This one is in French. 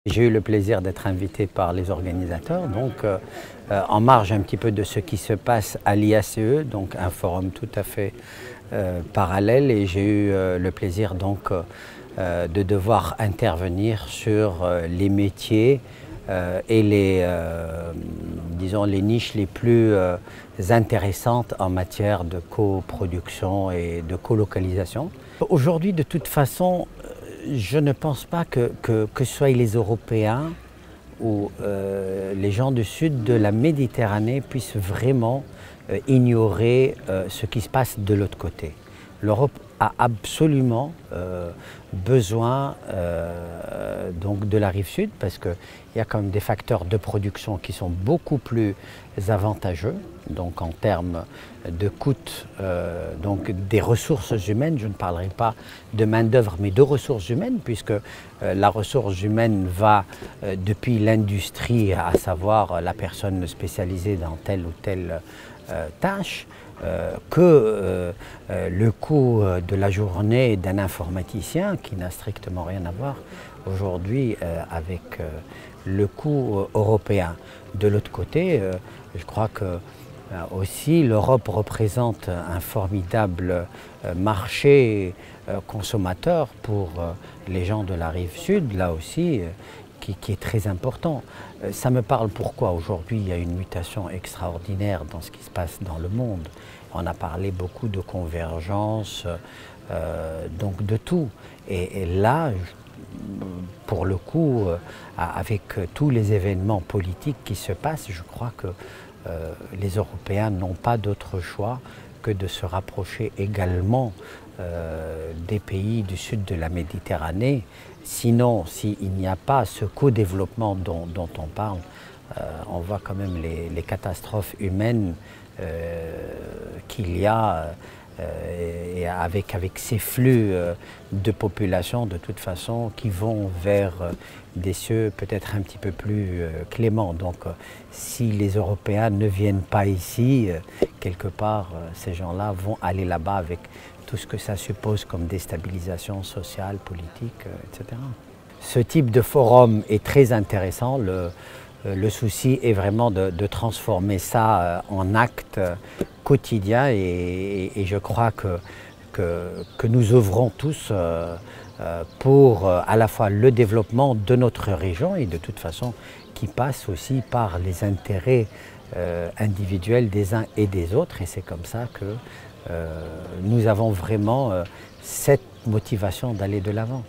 J'ai eu le plaisir d'être invité par les organisateurs, en marge un petit peu de ce qui se passe à l'IACE, donc un forum tout à fait parallèle, et j'ai eu le plaisir de devoir intervenir sur les métiers et disons, les niches les plus intéressantes en matière de coproduction et de colocalisation. Aujourd'hui, de toute façon, je ne pense pas que ce soit les Européens ou les gens du sud de la Méditerranée puissent vraiment ignorer ce qui se passe de l'autre côté. L'Europe a absolument besoin de la rive sud parce qu'il y a quand même des facteurs de production qui sont beaucoup plus avantageux, donc en termes de coûts, des ressources humaines. Je ne parlerai pas de main-d'œuvre, mais de ressources humaines, puisque la ressource humaine va depuis l'industrie, à savoir la personne spécialisée dans telle ou telle tâche, le coût de la journée d'un informaticien, qui n'a strictement rien à voir aujourd'hui avec le coût européen. De l'autre côté, je crois que aussi l'Europe représente un formidable marché consommateur pour les gens de la rive sud, là aussi, qui est très important. Ça me parle pourquoi aujourd'hui il y a une mutation extraordinaire dans ce qui se passe dans le monde. On a parlé beaucoup de convergence, donc de tout. Et là, pour le coup, avec tous les événements politiques qui se passent, je crois que les Européens n'ont pas d'autre choix que de se rapprocher également des pays du sud de la Méditerranée. Sinon, s'il n'y a pas ce co-développement dont on parle, on voit quand même les catastrophes humaines qu'il y a et avec ces flux de population de toute façon qui vont vers des cieux peut-être un petit peu plus cléments. Donc si les Européens ne viennent pas ici, quelque part ces gens-là vont aller là-bas avec tout ce que ça suppose comme déstabilisation sociale, politique, etc. Ce type de forum est très intéressant. Le souci est vraiment de transformer ça en acte quotidien et je crois que nous œuvrons tous pour à la fois le développement de notre région et de toute façon qui passe aussi par les intérêts individuels des uns et des autres, et c'est comme ça que nous avons vraiment cette motivation d'aller de l'avant.